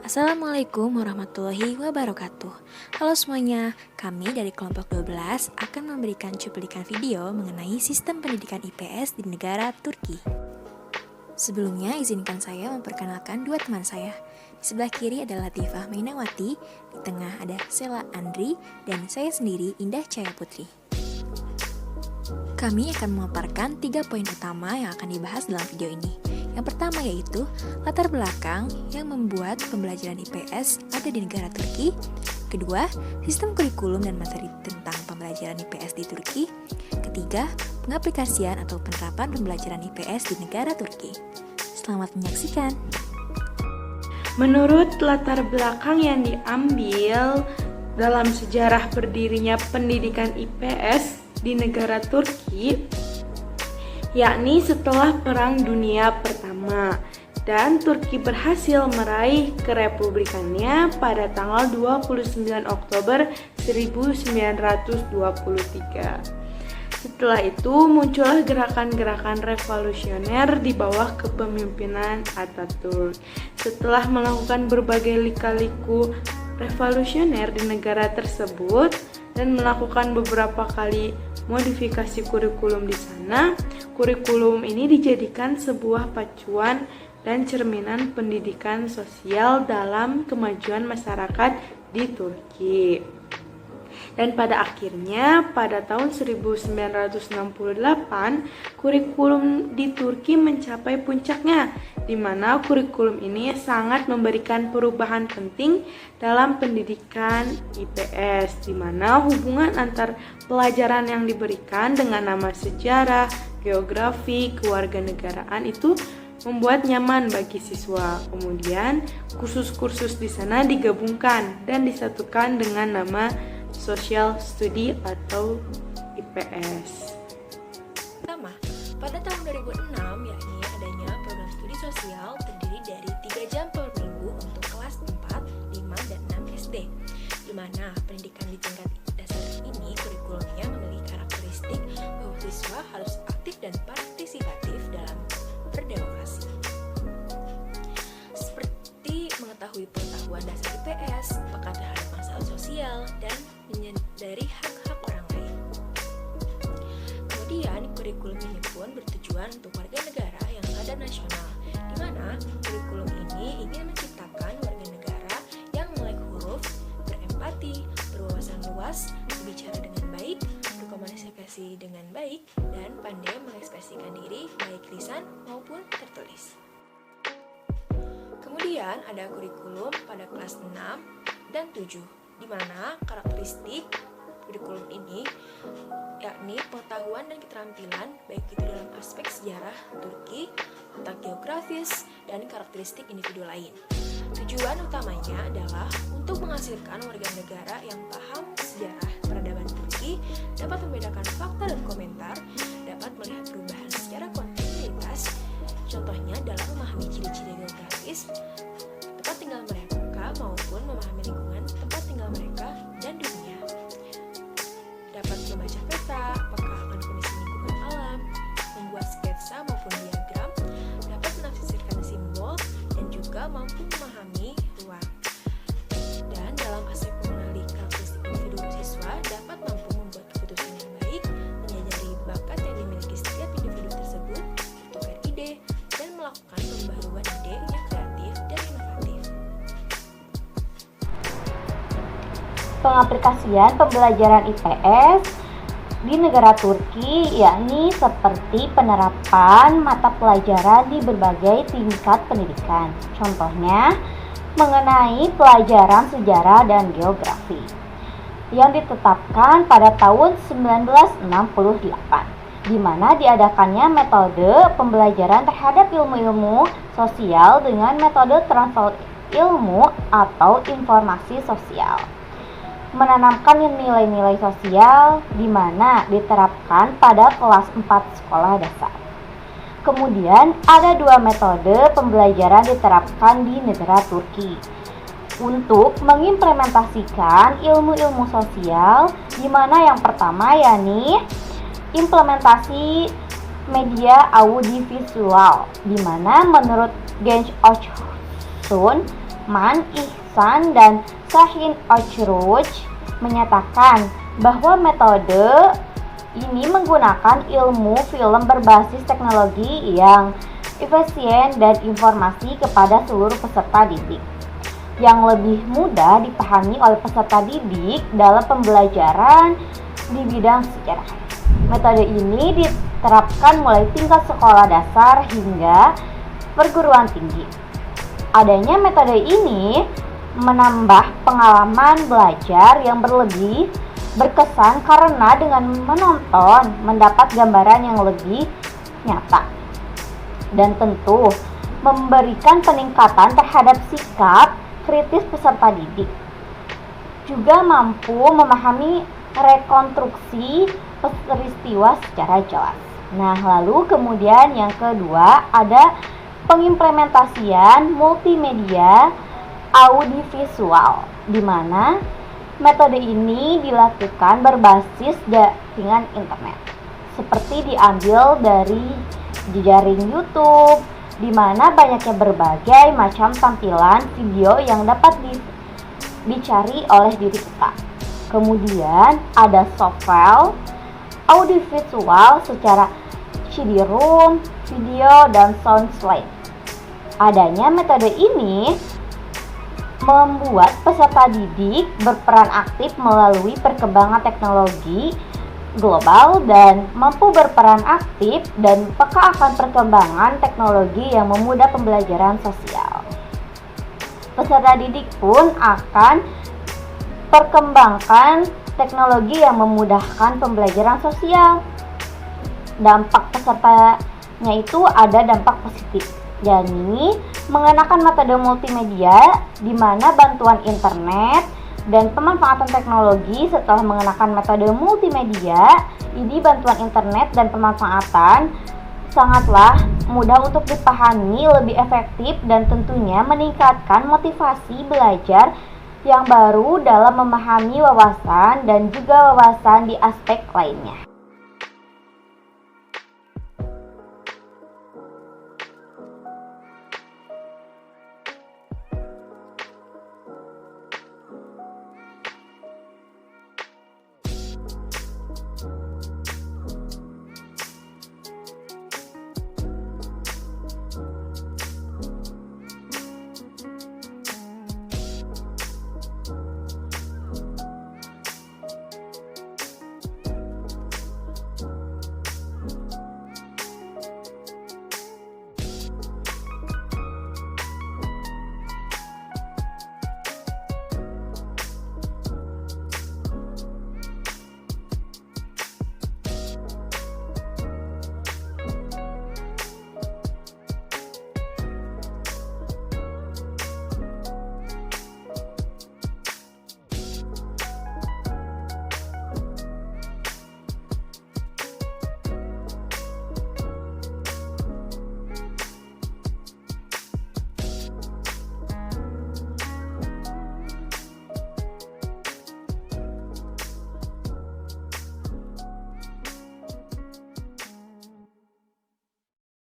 Assalamualaikum warahmatullahi wabarakatuh. Halo semuanya, kami dari kelompok 12 akan memberikan cuplikan video mengenai sistem pendidikan IPS di negara Turki. Sebelumnya izinkan saya memperkenalkan dua teman saya. Di sebelah kiri adalah Latifah Mainawati, di tengah ada Sela Andri, dan saya sendiri Indah Cahaya Putri. Kami akan memaparkan 3 poin utama yang akan dibahas dalam video ini. Yang pertama yaitu latar belakang yang membuat pembelajaran IPS ada di negara Turki. Kedua, sistem kurikulum dan materi tentang pembelajaran IPS di Turki. Ketiga, pengaplikasian atau penerapan pembelajaran IPS di negara Turki. Selamat menyaksikan. Menurut latar belakang yang diambil dalam sejarah berdirinya pendidikan IPS di negara Turki, yakni setelah Perang Dunia Pertama, dan Turki berhasil meraih kerepublikannya pada tanggal 29 Oktober 1923. Setelah itu muncullah gerakan-gerakan revolusioner di bawah kepemimpinan Atatürk. Setelah melakukan berbagai lika-liku revolusioner di negara tersebut dan melakukan beberapa kali modifikasi kurikulum di sana, kurikulum ini dijadikan sebuah pacuan dan cerminan pendidikan sosial dalam kemajuan masyarakat di Turki. Dan pada akhirnya, pada tahun 1968, kurikulum di Turki mencapai puncaknya, di mana kurikulum ini sangat memberikan perubahan penting dalam pendidikan IPS, di mana hubungan antar pelajaran yang diberikan dengan nama sejarah, geografi, kewarganegaraan itu membuat nyaman bagi siswa. Kemudian, kursus-kursus di sana digabungkan dan disatukan dengan nama Social Study atau IPS. Pertama, pada tahun 2006 yakni adanya program studi sosial terdiri dari 3 jam per minggu untuk kelas 4, 5, dan 6 SD, di mana pendidikan di tingkat dasar ini kurikulumnya memiliki karakteristik bahwa siswa harus aktif dan partisipatif dalam berdemokrasi. Seperti mengetahui pengetahuan dasar IPS, peka terhadap masalah sosial, dan menyadari hak-hak orang lain. Kemudian, kurikulum ini pun bertujuan untuk warga negara yang sadar nasional, di mana kurikulum ini ingin menciptakan warga negara yang melek huruf, berempati, berwawasan luas, berbicara dengan baik, berkomunikasi dengan baik, dan pandai mengekspresikan diri baik lisan maupun tertulis. Kemudian ada kurikulum pada kelas 6 dan 7, di mana karakteristik kurikulum ini yakni pengetahuan dan keterampilan baik itu dalam aspek sejarah Turki, letak geografis, dan karakteristik individu lain. Tujuan utamanya adalah untuk menghasilkan warga negara yang paham sejarah peradaban Turki, dapat membedakan fakta dan komentar, dapat melihat perubahan secara kontinuitas, contohnya dalam memahami ciri-ciri geografis, tempat tinggal mereka maupun memahami lingkungan tempat tinggal mereka dan dunia. Dapat membaca peta, peka akan kondisi lingkungan alam, membuat sketsa maupun diagram, dapat menafsirkan simbol, dan juga mampu memahami ruang. Dan dalam aspek mengenali karakteristik individu siswa, dapat mampu membuat keputusan yang baik, menyadari bakat yang dimiliki setiap individu tersebut, bertukar ide, dan melakukan pembaruan ide yang kreatif dan inovatif. Pengaplikasian pembelajaran IPS di negara Turki yakni seperti penerapan mata pelajaran di berbagai tingkat pendidikan. Contohnya mengenai pelajaran sejarah dan geografi yang ditetapkan pada tahun 1968, di mana diadakannya metode pembelajaran terhadap ilmu-ilmu sosial dengan metode transfer ilmu atau informasi sosial. Menanamkan nilai-nilai sosial di mana diterapkan pada kelas 4 sekolah dasar. Kemudian ada 2 metode pembelajaran diterapkan di negara Turki untuk mengimplementasikan ilmu-ilmu sosial, di mana yang pertama yakni implementasi media audiovisual, di mana menurut Genç Öztürk Rahman Ihsan dan Shahin Ochruj menyatakan bahwa metode ini menggunakan ilmu film berbasis teknologi yang efisien dan informasi kepada seluruh peserta didik, yang lebih mudah dipahami oleh peserta didik dalam pembelajaran di bidang sejarah. Metode ini diterapkan mulai tingkat sekolah dasar hingga perguruan tinggi. Adanya metode ini menambah pengalaman belajar yang berkesan karena dengan menonton mendapat gambaran yang lebih nyata dan tentu memberikan peningkatan terhadap sikap kritis peserta didik. Juga mampu memahami rekonstruksi peristiwa secara jelas. Nah, lalu kemudian yang kedua ada pengimplementasian multimedia audiovisual, di mana metode ini dilakukan berbasis jaringan internet, seperti diambil dari jejaring YouTube, di mana banyaknya berbagai macam tampilan video yang dapat dicari oleh diri kita. Kemudian ada software audiovisual secara CD-ROM, video, dan sound slide. Adanya metode ini membuat peserta didik berperan aktif melalui perkembangan teknologi global dan mampu berperan aktif dan peka akan perkembangan teknologi yang memudah pembelajaran sosial. Peserta didik pun akan perkembangkan teknologi yang memudahkan pembelajaran sosial. Dampak pesertanya itu ada dampak positif, yakni mengenakan metode multimedia di mana bantuan internet dan pemanfaatan teknologi. Setelah mengenakan metode multimedia, ini bantuan internet dan pemanfaatan sangatlah mudah untuk dipahami, lebih efektif, dan tentunya meningkatkan motivasi belajar yang baru dalam memahami wawasan dan juga wawasan di aspek lainnya.